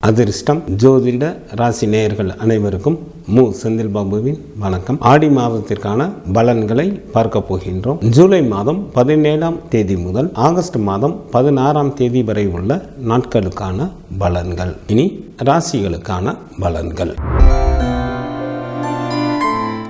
அதிர்ஷ்டம் ஜோதிட ராசி நேயர்கள் அனைவருக்கும் மு செந்தில் பாபுவின் வணக்கம். ஆடி மாதத்திற்கான பலன்களை பார்க்க போகின்றோம். ஜூலை மாதம் 17ஆம் தேதி முதல் ஆகஸ்ட் மாதம் 16ஆம் தேதி வரை உள்ள நாட்களுக்கான பலன்கள். இனி ராசிகளுக்கான பலன்கள்.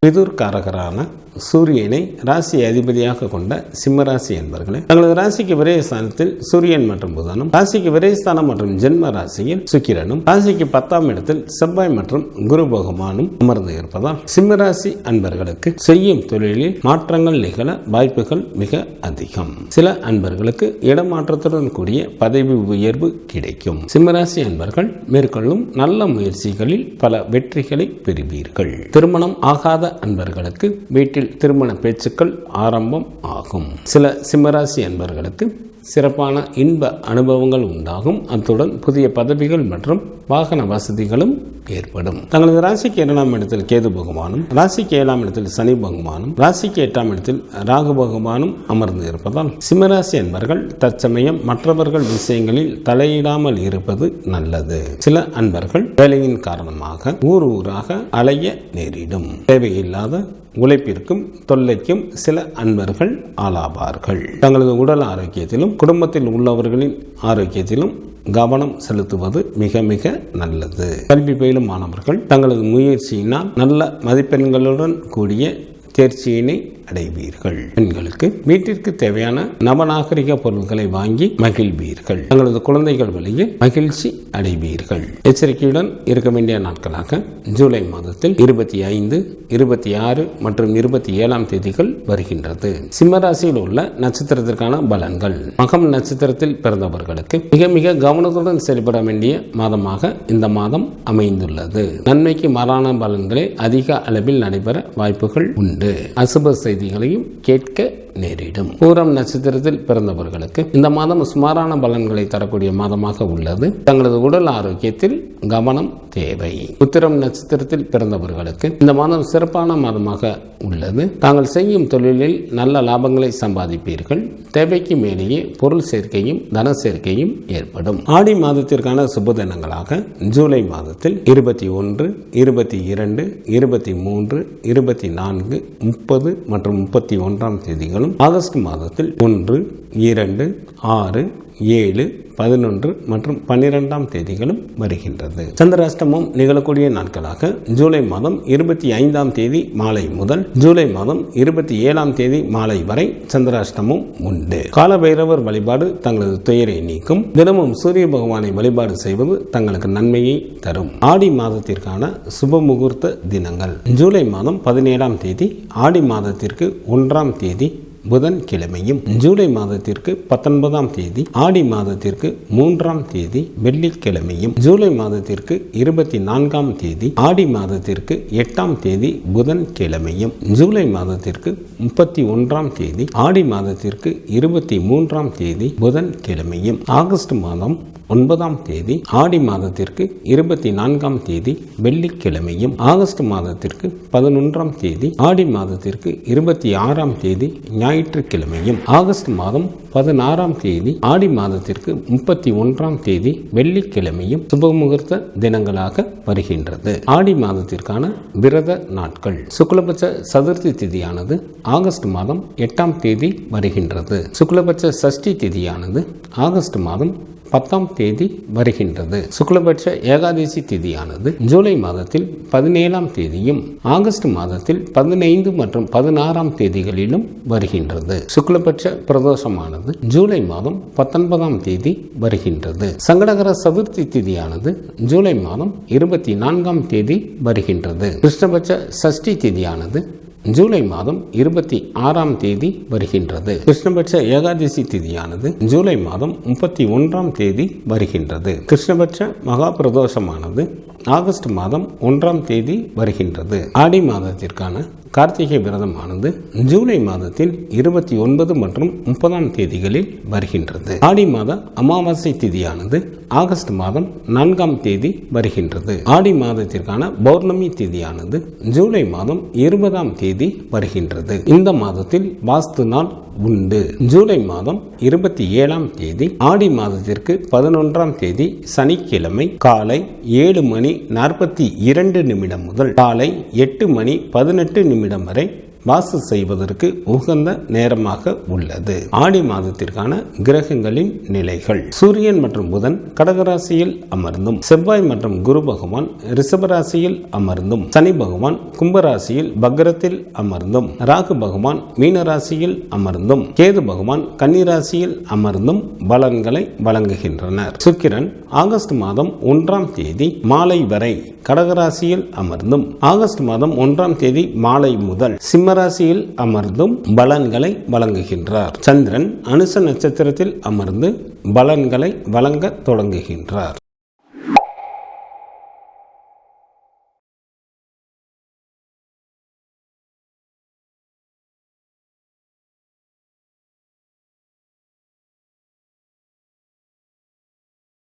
பிதுர்காரகரான சூரியனை ராசி அதிபதியாக கொண்ட சிம்மராசி என்பர்களே, தங்களது ராசிக்கு விரயஸ்தானத்தில் சூரியன் மற்றும் புதனும், ராசிக்கு விரயஸ்தானம் மற்றும் ஜென்ம ராசியில் சுக்கிரனும், ராசிக்கு 10ஆம் இடத்தில் செவ்வாய் மற்றும் குரு பகவானும் அமர்ந்து இருப்பதால் சிம்மராசி அன்பர்களுக்கு செய்யும் தொழிலில் மாற்றங்கள் நிகழ வாய்ப்புகள் மிக அதிகம். சில அன்பர்களுக்கு இடமாற்றத்துடன் கூடிய பதவி உயர்வு கிடைக்கும். சிம்மராசி அன்பர்கள் மேற்கொள்ளும் நல்ல முயற்சிகளில் பல வெற்றிகளை பெறுவீர்கள். திருமணம் ஆகாத அன்பர்களுக்கு வீட்டில் திருமண பேச்சுக்கள் ஆரம்பம் ஆகும். சில சிம்மராசி அன்பர்களுக்கு சிறப்பான இன்ப அனுபவங்கள் உண்டாகும். அத்துடன் புதிய பதவிகள் மற்றும் வாகன வசதிகளும் ஏற்படும். தங்களது ராசிக்கு 2ஆம் இடத்தில் கேது பகவானும், ராசிக்கு 7ஆம் இடத்தில் சனி பகவானும், ராசிக்கு 8ஆம் இடத்தில் ராகு பகவானும் அமர்ந்து இருப்பதால் சிம்மராசி அன்பர்கள் தற்சமயம் மற்றவர்கள் விஷயங்களில் தலையிடாமல் இருப்பது நல்லது. சில அன்பர்கள் வேலையின் காரணமாக ஊராக அலைய நேரிடும். தேவையில்லாத உழைப்பிற்கும் தொல்லைக்கும் சில அன்பர்கள் ஆளாவார்கள். தங்களது உடல் ஆரோக்கியத்திலும் குடும்பத்தில் உள்ளவர்களின் ஆரோக்கியத்திலும் கவனம் செலுத்துவது மிக மிக நல்லது. கல்வி பயிலும் மாணவர்கள் தங்களது முயற்சியினால் நல்ல மதிப்பெண்களுடன் கூடிய தேர்ச்சியினை அடைவீர்கள். பெண்களுக்கு வீட்டிற்கு தேவையான நவநாகரிக பொருட்களை வாங்கி மகிழ்வீர்கள். தங்களது குழந்தைகள் வழியே மகிழ்ச்சி அடைவீர்கள். எச்சரிக்கையுடன் இருக்க வேண்டிய நாட்களாக ஜூலை மாதத்தில் 25, 26 மற்றும் 27ஆம் தேதிகள் வருகின்றது. சிம்மராசியில் உள்ள நட்சத்திரத்திற்கான பலன்கள். மகம் நட்சத்திரத்தில் பிறந்தவர்களுக்கு மிக மிக கவனத்துடன் செயல்பட வேண்டிய மாதமாக இந்த மாதம் அமைந்துள்ளது. நன்மைக்கு மாறான பலன்களே அதிக அளவில் நடைபெற வாய்ப்புகள் உண்டு. அசுப செய்திகளையும் கேட்க நேரிடும். பூரம் நட்சத்திரத்தில் பிறந்தவர்களுக்கு இந்த மாதம் சுமாரான பலன்களை தரக்கூடிய மாதமாக உள்ளது. தங்களது உடல் ஆரோக்கியத்தில் கவனம் தேவை. உத்திரம் நட்சத்திரத்தில் பிறந்தவர்களுக்கு இந்த மாதம் சிறப்பான மாதமாக உள்ளது. தாங்கள் செய்யும் தொழிலில் நல்ல லாபங்களை சம்பாதிப்பீர்கள். தேவைக்கு மேலேயே பொருள் சேர்க்கையும் தன சேர்க்கையும் ஏற்படும். ஆடி மாதத்திற்கான சுப தினங்களாக ஜூலை மாதத்தில் 21, 22, 23, 24, 30 மற்றும் 31ஆம் தேதிகளும், ஆகஸ்ட் மாதத்தில் 1, 2, 6, 7, 11 மற்றும் 12ஆம் தேதிகளும் வருகின்றது. சந்திராஷ்டமம் நிகழக்கூடிய நாட்களாக ஜூலை மாதம் 25ஆம் தேதி மாலை முதல் ஜூலை மாதம் 27ஆம் தேதி மாலை வரை சந்திராஷ்டமம் உண்டு. காலபைரவர் வழிபாடு தங்களது துயரை நீக்கும். தினமும் சூரிய பகவானை வழிபாடு செய்வது தங்களுக்கு நன்மையை தரும். ஆடி மாதத்திற்கான சுப முகூர்த்த தினங்கள். ஜூலை மாதம் 17ஆம் தேதி ஆடி மாதத்திற்கு 1ஆம் தேதி புதன் கிழமையும், ஜூலை மாதத்திற்கு 19ஆம் தேதி ஆடி மாதத்திற்கு 3ஆம் தேதி வெள்ளிக்கிழமையும், ஜூலை மாதத்திற்கு 24ஆம் தேதி ஆடி மாதத்திற்கு 8ஆம் தேதி புதன் கிழமையும், ஜூலை மாதத்திற்கு 31ஆம் தேதி ஆடி மாதத்திற்கு 23ஆம் தேதி புதன் கிழமையும், ஆகஸ்ட் மாதம் 9ஆம் தேதி ஆடி மாதத்திற்கு 24ஆம் தேதி வெள்ளிக்கிழமையும், ஆகஸ்ட் மாதத்திற்கு 11ஆம் தேதி ஆடி மாதத்திற்கு 26ஆம் தேதி ஞாயிற்றுக்கிழமையும், ஆகஸ்ட் மாதம் 16ஆம் தேதி ஆடி மாதத்திற்கு 31ஆம் தேதி வெள்ளிக்கிழமையும் சுபமுகூர்த்த தினங்களாக வருகின்றது. ஆடி மாதத்திற்கான விரத நாட்கள். சுக்லபட்ச சதுர்த்தி திதியானது ஆகஸ்ட் மாதம் 8ஆம் தேதி வருகின்றது. சுக்லபட்ச சஷ்டி திதியானது ஆகஸ்ட் மாதம் 10ஆம் தேதி வருகின்றது. சுக்லபட்ச ஏகாதசி திதியானது ஜூலை மாதத்தில் 17ஆம் தேதியும் ஆகஸ்ட் மாதத்தில் 15 மற்றும் 16ஆம் தேதிகளிலும் வருகின்றது. சுக்லபட்ச பிரதோஷமானது ஜூலை மாதம் 19ஆம் தேதி வருகின்றது. சங்கடகர சதுர்த்தி திதியானது ஜூலை மாதம் 24ஆம் தேதி வருகின்றது. கிருஷ்ணபட்ச சஷ்டி திதியானது ஜூலை மாதம் 26ஆம் தேதி வருகின்றது. கிருஷ்ணபட்ச ஏகாதசி திதியானது ஜூலை மாதம் 31ஆம் தேதி வருகின்றது. கிருஷ்ணபட்ச மகா பிரதோஷமானது ஆகஸ்ட் மாதம் 1ஆம் தேதி வருகின்றது. ஆடி மாதத்திற்கான கார்த்திகை விரதமானது ஜூலை மாதத்தில் 29 மற்றும் 30ஆம் தேதிகளில் வருகின்றது. ஆடி மாத அமாவாசை திதியானது ஆகஸ்ட் மாதம் 4ஆம் தேதி வருகின்றது. ஆடி மாதத்திற்கான பௌர்ணமி திதியானது ஜூலை மாதம் 20ஆம் தேதி வருகின்றது. இந்த மாதத்தில் வாஸ்து நாள் உண்டு. ஜூலை மாதம் 27ஆம் தேதி ஆடி மாதத்திற்கு 11ஆம் தேதி சனிக்கிழமை காலை 7:42 முதல் காலை 8:18 வரை வாசு செய்வதற்கு உகந்த நேரமாக உள்ளது. ஆடி மாதத்திற்கான கிரகங்களின் நிலைகள்: சூரியன் மற்றும் புதன் கடகராசியில் அமர்ந்தும், செவ்வாய் மற்றும் குரு பகவான் ரிஷபராசியில் அமர்ந்தும், சனி பகவான் கும்பராசியில் பக்ரத்தில் அமர்ந்தும், ராகு பகவான் மீனராசியில் அமர்ந்தும், கேது பகவான் கன்னிராசியில் அமர்ந்தும் பலன்களை வழங்குகின்றனர். சுக்கிரன் ஆகஸ்ட் மாதம் 1ஆம் தேதி மாலை வரை கடகராசியில் அமர்ந்தும், ஆகஸ்ட் மாதம் 1ஆம் தேதி மாலை முதல் சிம்மராசியில் அமர்ந்தும் பலன்களை வழங்குகின்றார். சந்திரன் அனுச நட்சத்திரத்தில் அமர்ந்து பலன்களை வழங்க தொடங்குகின்றார்.